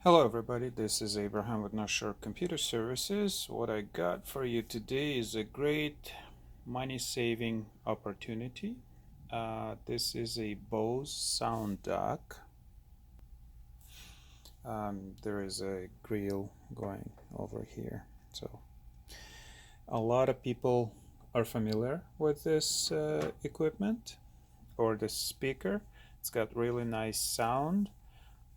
Hello everybody, this is Abraham with North Shore Computer Services. What I got for you today is a great money saving opportunity. This is a BOSE Sounddock. There is a grill going over here. So a lot of people are familiar with this equipment or this speaker. It's got really nice sound.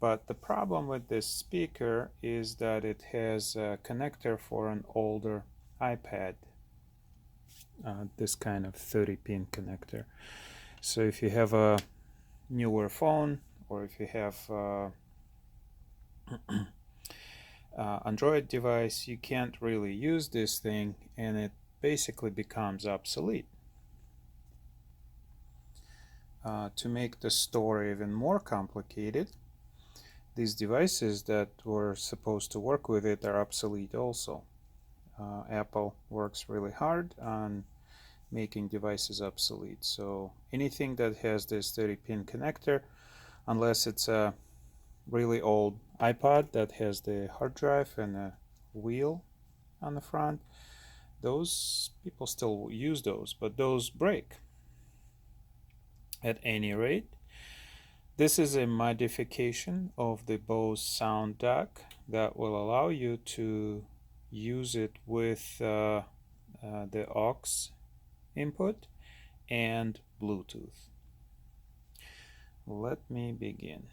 But the problem with this speaker is that it has a connector for an older iPad, this kind of 30-pin connector. So if you have a newer phone or if you have Android device, you can't really use this thing and it basically becomes obsolete. To make the story even more complicated, these devices that were supposed to work with it are obsolete also. Apple works really hard on making devices obsolete. So anything that has this 30-pin connector, unless it's a really old iPod that has the hard drive and a wheel on the front, those people still use those, but those break. At any rate, this is a modification of the BOSE Sounddock that will allow you to use it with the aux input and Bluetooth. Let me begin.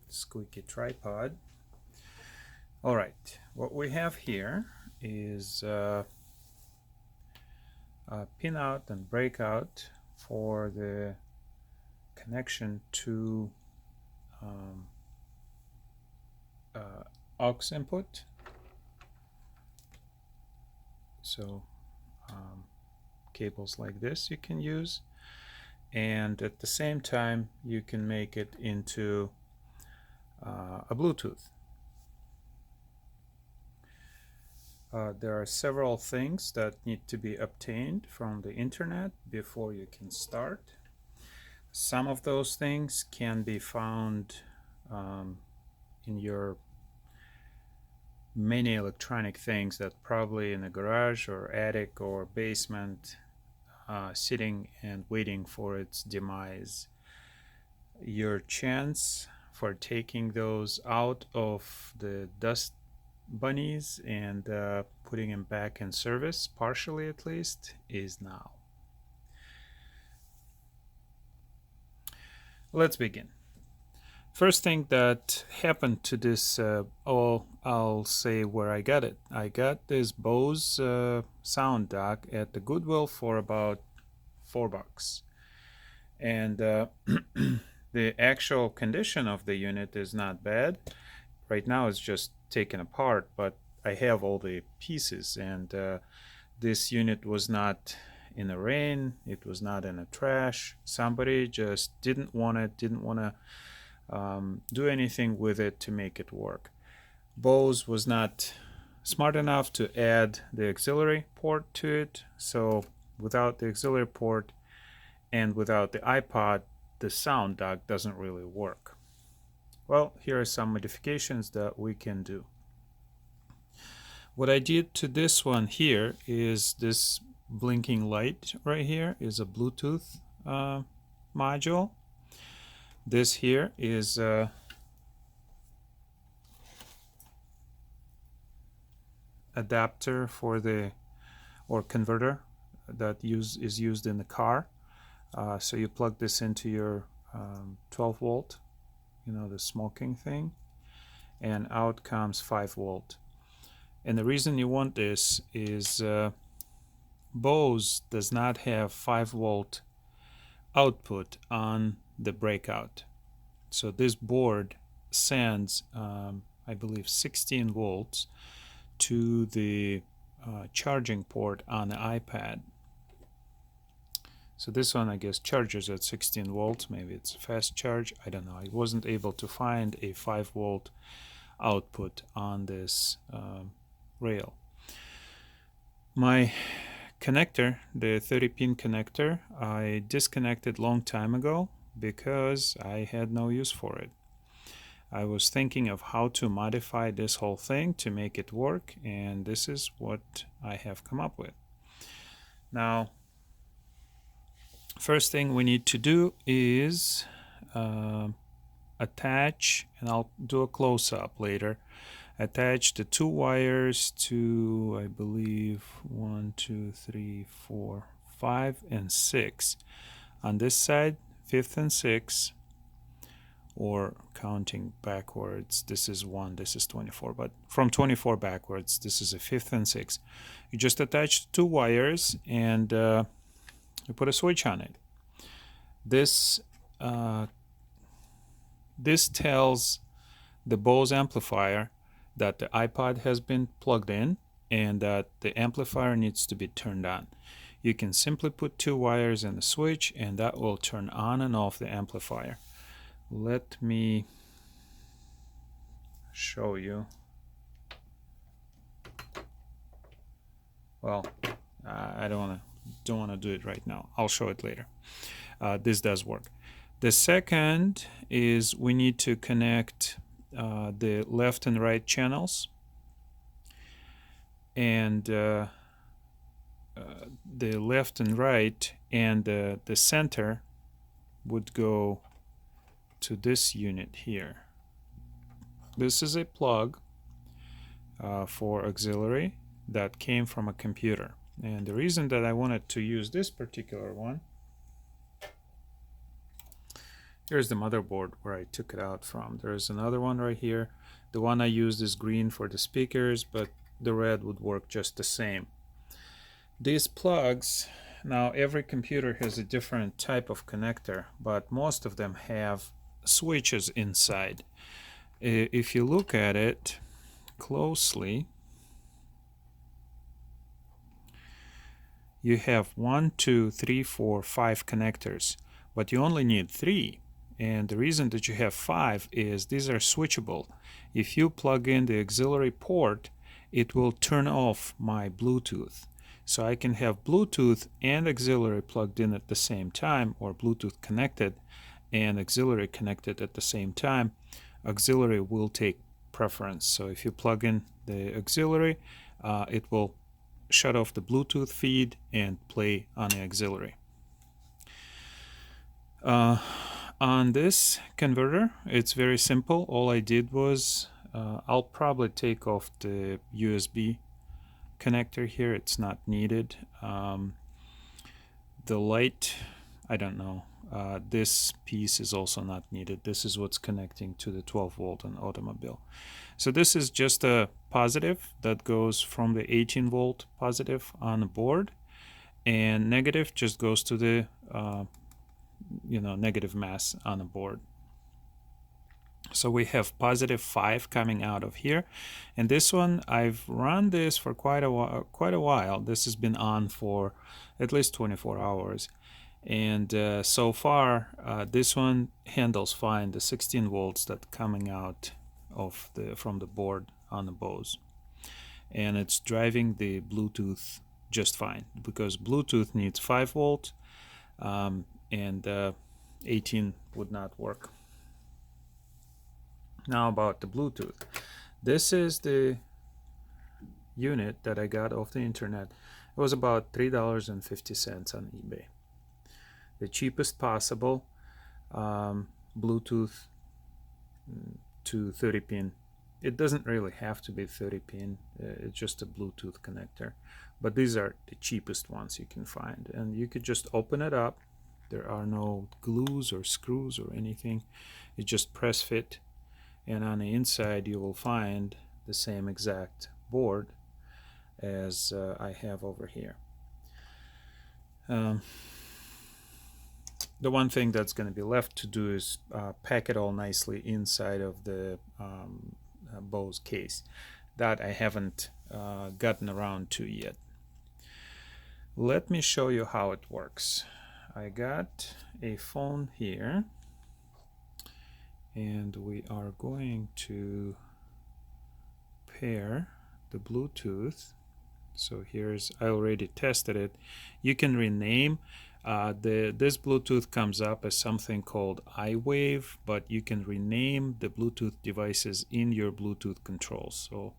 Squeaky tripod. All right, what we have here is a pin out and breakout for the connection to aux input. So cables like this you can use, and at the same time you can make it into a Bluetooth. There are several things that need to be obtained from the internet before you can start. Some of those things can be found in your many electronic things that probably in a garage or attic or basement, sitting and waiting for its demise. Your chance for taking those out of the dust bunnies and putting them back in service, partially at least, is now. Let's begin. First thing that happened to this, I'll say where I got it. I got this BOSE Sounddock at the Goodwill for about $4. And the actual condition of the unit is not bad. Right now it's just taken apart, but I have all the pieces, and this unit was not in the rain, it was not in the trash. Somebody just didn't want to do anything with it to make it work. BOSE was not smart enough to add the auxiliary port to it, so without the auxiliary port and without the iPod, the Sounddock doesn't really work. Well, here are some modifications that we can do. What I did to this one here is this blinking light right here is a Bluetooth module. This here is adapter for the converter that is used in the car. So you plug this into your 12 volt, the smoking thing, and out comes 5 volt. And the reason you want this is BOSE does not have 5 volt output on the breakout. So this board sends, I believe, 16 volts to the charging port on the iPad. So this one, I guess, charges at 16 volts. Maybe it's a fast charge. I don't know. I wasn't able to find a 5 volt output on this rail. My connector, the 30-pin connector, I disconnected long time ago because I had no use for it. I was thinking of how to modify this whole thing to make it work, and this is what I have come up with. Now, first thing we need to do is attach, and I'll do a close-up later, attach the two wires to, I believe, 1, 2, 3, 4, 5, and 6. On this side, 5th and 6th, or counting backwards, this is 1, this is 24, but from 24 backwards, this is a 5th and 6th. You just attach two wires and you put a switch on it. This tells the BOSE amplifier that the iPod has been plugged in and that the amplifier needs to be turned on. You can simply put two wires in the switch and that will turn on and off the amplifier. Let me show you. Well, I don't want to do it right now. I'll show it later. This does work. The second is we need to connect the left and right channels, and the left and right and the center would go to this unit here. This is a plug for auxiliary that came from a computer, and the reason that I wanted to use this particular one, here's the motherboard where I took it out from. There's another one right here. The one I used is green for the speakers, but the red would work just the same. These plugs, now every computer has a different type of connector, but most of them have switches inside. If you look at it closely, you have 1, 2, 3, 4, 5 connectors, but you only need 3. And the reason that you have 5 is these are switchable. If you plug in the auxiliary port, it will turn off my Bluetooth. So I can have Bluetooth and auxiliary plugged in at the same time, or Bluetooth connected and auxiliary connected at the same time. Auxiliary will take preference. So if you plug in the auxiliary, it will shut off the Bluetooth feed and play on the auxiliary. On this converter, it's very simple. All I did was I'll probably take off the USB connector here. It's not needed. The light, I don't know. This piece is also not needed. This is what's connecting to the 12-volt and automobile. So this is just a positive that goes from the 18-volt positive on the board, and negative just goes to the negative mass on the board. So we have positive 5 coming out of here, and this one I've run this for quite a while. This has been on for at least 24 hours, and so far this one handles fine the 16 volts that coming out of from the board on the BOSE, and it's driving the Bluetooth just fine, because Bluetooth needs 5 volt and 18 would not work. Now about the Bluetooth. This is the unit that I got off the internet. It was about $3.50 on eBay. The cheapest possible Bluetooth to 30-pin. It doesn't really have to be 30-pin. It's just a Bluetooth connector. But these are the cheapest ones you can find. And you could just open it up. There are no glues or screws or anything. It's just press fit. And on the inside you will find the same exact board as I have over here. The one thing that's going to be left to do is pack it all nicely inside of the BOSE case. That I haven't gotten around to yet. Let me show you how it works. I got a phone here, and we are going to pair the Bluetooth So here's, I already tested it. You can rename. This Bluetooth comes up as something called iWave, but you can rename the Bluetooth devices in your Bluetooth controls. So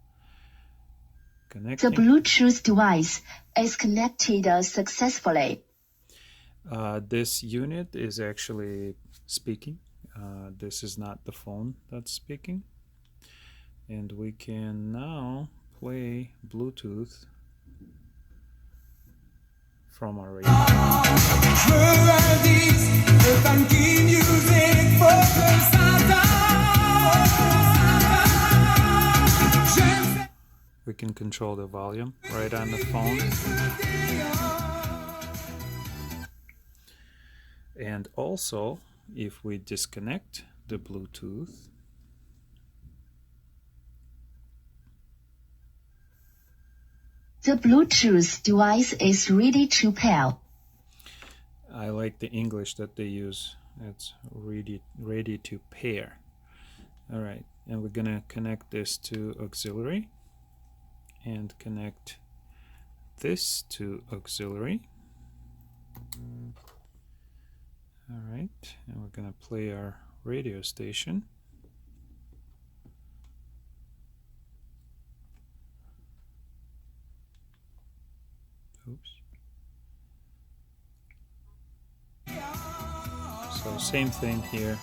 connecting. The Bluetooth device is connected successfully. This unit is actually speaking. This is not the phone that's speaking. And we can now play Bluetooth from our radio. We can control the volume right on the phone. And also, if we disconnect the Bluetooth, the Bluetooth device is ready to pair. I like the English that they use. It's ready to pair. All right, and we're gonna connect this to auxiliary and connect this to auxiliary. All right, and we're gonna play our radio station. Oops. So same thing here.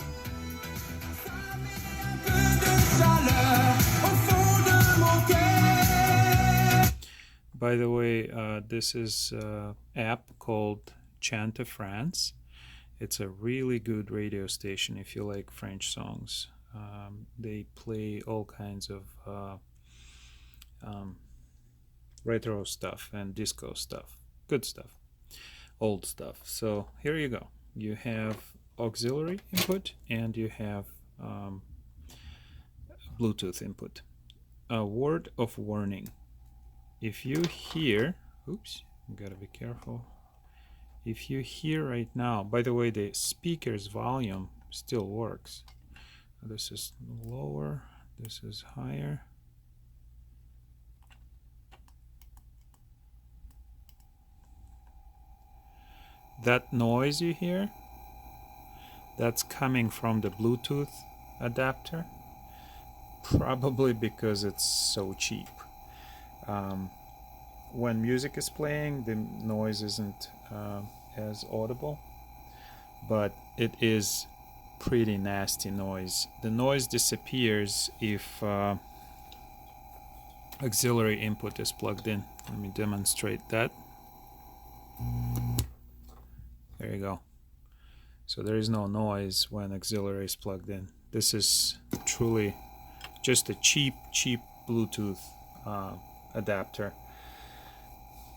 By the way, this is an app called Chant France. It's a really good radio station if you like French songs. They play all kinds of retro stuff and disco stuff. Good stuff. Old stuff. So here you go. You have auxiliary input and you have Bluetooth input. A word of warning. If you hear, oops, you gotta be careful. If you hear right now, by the way, the speaker's volume still works. This is lower, this is higher. That noise you hear, that's coming from the Bluetooth adapter, probably because it's so cheap. When music is playing, the noise isn't as audible, but it is pretty nasty noise. The noise disappears if auxiliary input is plugged in. Let me demonstrate that. There you go. So there is no noise when auxiliary is plugged in. This is truly just a cheap Bluetooth adapter.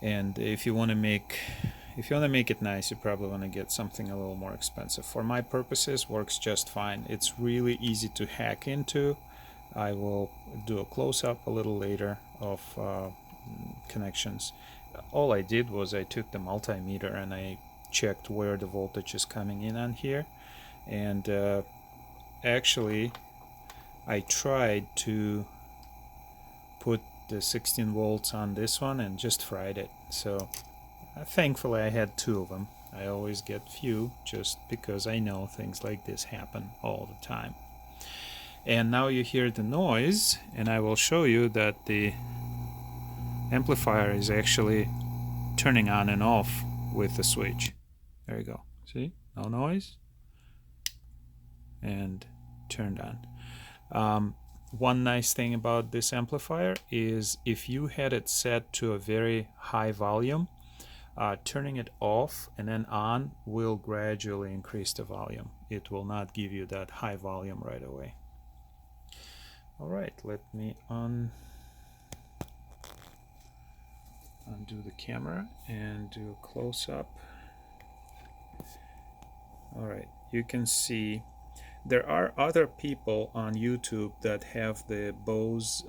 And if you want to make it nice, you probably want to get something a little more expensive. For my purposes, works just fine. It's really easy to hack into. I will do a close-up a little later of connections. All I did was I took the multimeter and I checked where the voltage is coming in on here, and actually I tried to put the 16 volts on this one and just fried it. So thankfully I had two of them. I always get few just because I know things like this happen all the time. And now you hear the noise, and I will show you that the amplifier is actually turning on and off with the switch. There you go. See? No noise. And turned on. One nice thing about this amplifier is if you had it set to a very high volume, turning it off and then on will gradually increase the volume. It will not give you that high volume right away. All right, let me undo the camera and do a close-up. All right, you can see there are other people on YouTube that have the BOSE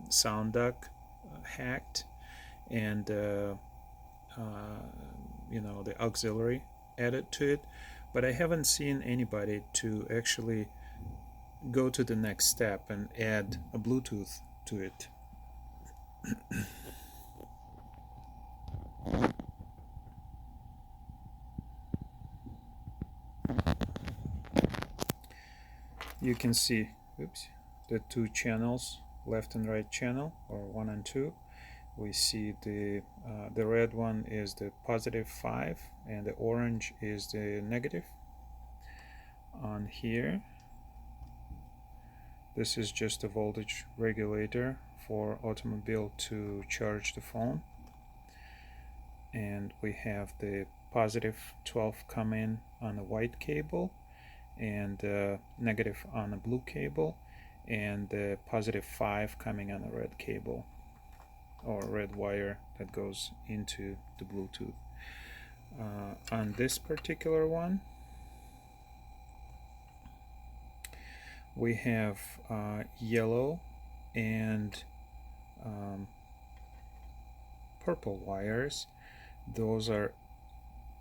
Sounddock hacked, and you know, the auxiliary added to it, but I haven't seen anybody to actually go to the next step and add a Bluetooth to it. you can see, oops, the two channels, left and right channel, or 1 and 2. We see the red one is the +5 and the orange is the negative. On here, this is just a voltage regulator for automobile to charge the phone, and we have the +12 come in on the white cable and negative on the blue cable, and the +5 coming on the red cable or red wire that goes into the Bluetooth. On this particular one, we have yellow and purple wires. Those are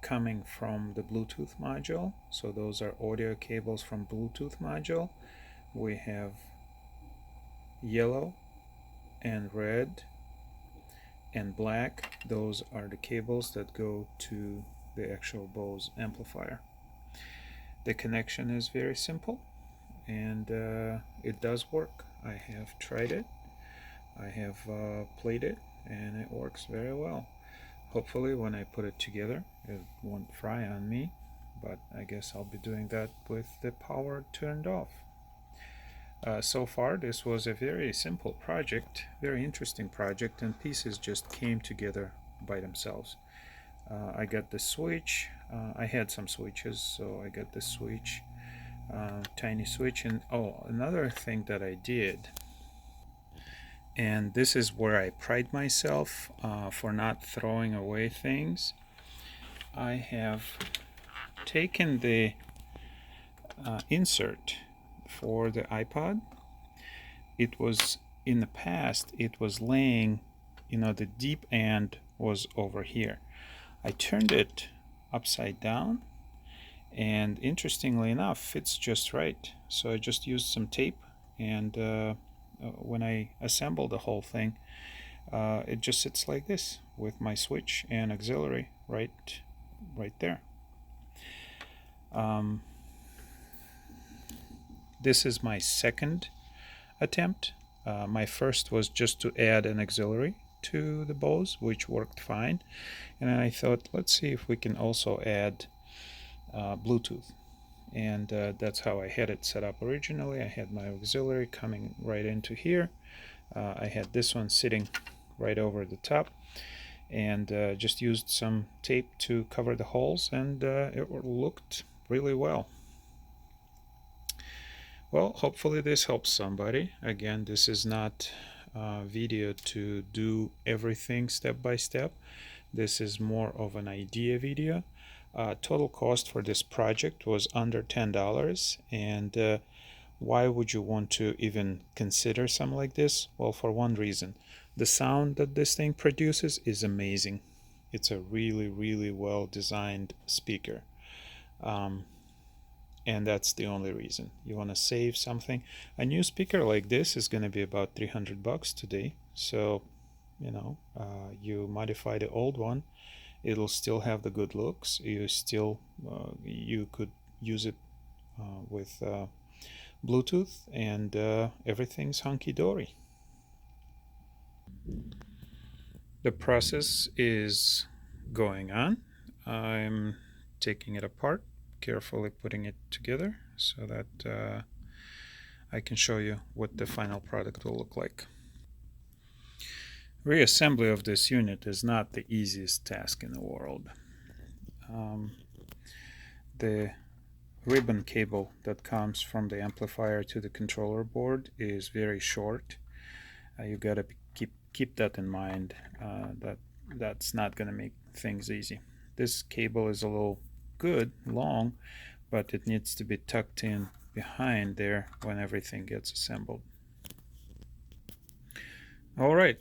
coming from the Bluetooth module, so those are audio cables from Bluetooth module. We have yellow and red and black. Those are the cables that go to the actual BOSE amplifier. The connection is very simple, and it does work. I have tried it, I have played it, and it works very well. Hopefully when I put it together it won't fry on me, but I guess I'll be doing that with the power turned off. So far this was a very simple project, very interesting project, and pieces just came together by themselves. I got the switch, I had some switches, so I got the switch, tiny switch, and oh, another thing that I did, and this is where I pride myself for not throwing away things. I have taken the insert for the iPod. It was, in the past, it was laying, the deep end was over here. I turned it upside down, and interestingly enough fits just right. So I just used some tape, and when I assemble the whole thing, it just sits like this with my switch and auxiliary right there. This is my second attempt. My first was just to add an auxiliary to the BOSE, which worked fine, and then I thought, let's see if we can also add Bluetooth, and that's how I had it set up originally. I had my auxiliary coming right into here. I had this one sitting right over the top, and just used some tape to cover the holes, and it looked really well. Well, hopefully this helps somebody. Again, this is not a video to do everything step by step. This is more of an idea video. Total cost for this project was under $10, and why would you want to even consider something like this? Well, for one reason, the sound that this thing produces is amazing. It's a really well designed speaker, and that's the only reason. You want to save something. A new speaker like this is going to be about $300 today, so you modify the old one, it'll still have the good looks. You could use it with Bluetooth, and everything's hunky-dory. The process is going on. I'm taking it apart, carefully putting it together so that I can show you what the final product will look like. Reassembly of this unit is not the easiest task in the world. The ribbon cable that comes from the amplifier to the controller board is very short. You gotta keep that in mind. That's not gonna make things easy. This cable is a little long, but it needs to be tucked in behind there when everything gets assembled. All right,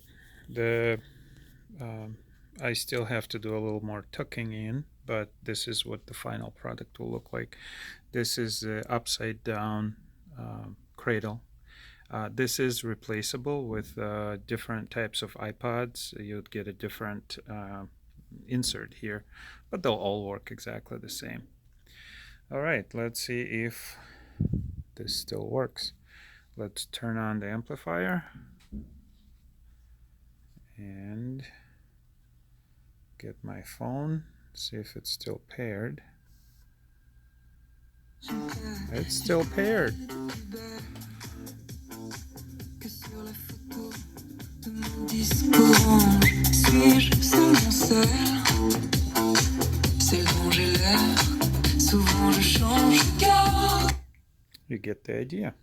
I still have to do a little more tucking in, but this is what the final product will look like. This is the upside down cradle. This is replaceable with different types of iPods. You'd get a different insert here, but they'll all work exactly the same. All right, let's see if this still works. Let's turn on the amplifier and get my phone, see if it's still paired. It's still paired. You get the idea.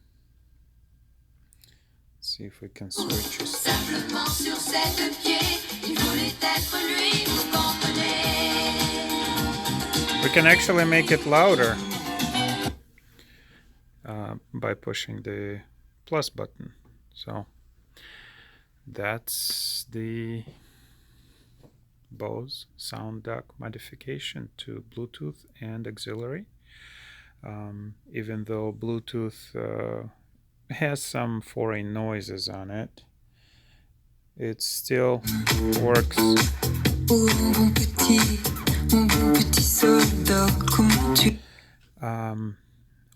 Let's see if we can switch this. We can actually make it louder by pushing the plus button. So that's the BOSE Sounddock modification to Bluetooth and auxiliary. Even though Bluetooth has some foreign noises on it, it still works.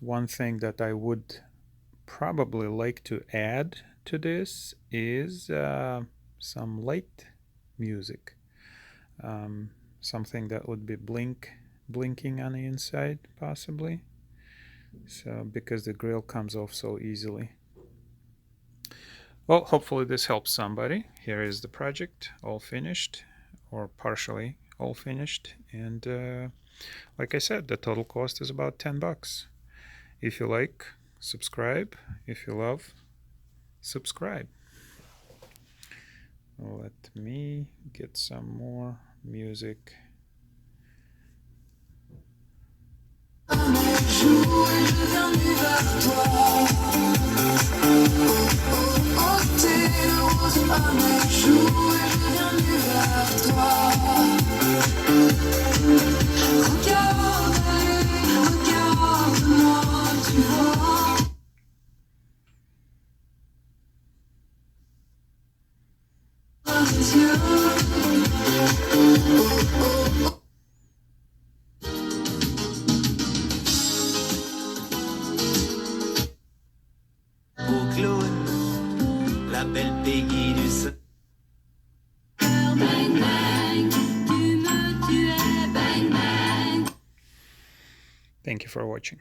One thing that I would probably like to add to this is some light music. Something that would be blinking on the inside, possibly. So, because the grill comes off so easily. Well, hopefully this helps somebody. Here is the project, all finished, or partially all finished. And like I said, the total cost is about $10. If you like, subscribe. If you love, subscribe. Let me get some more music. La belle Peggy du sol. Thank you for watching.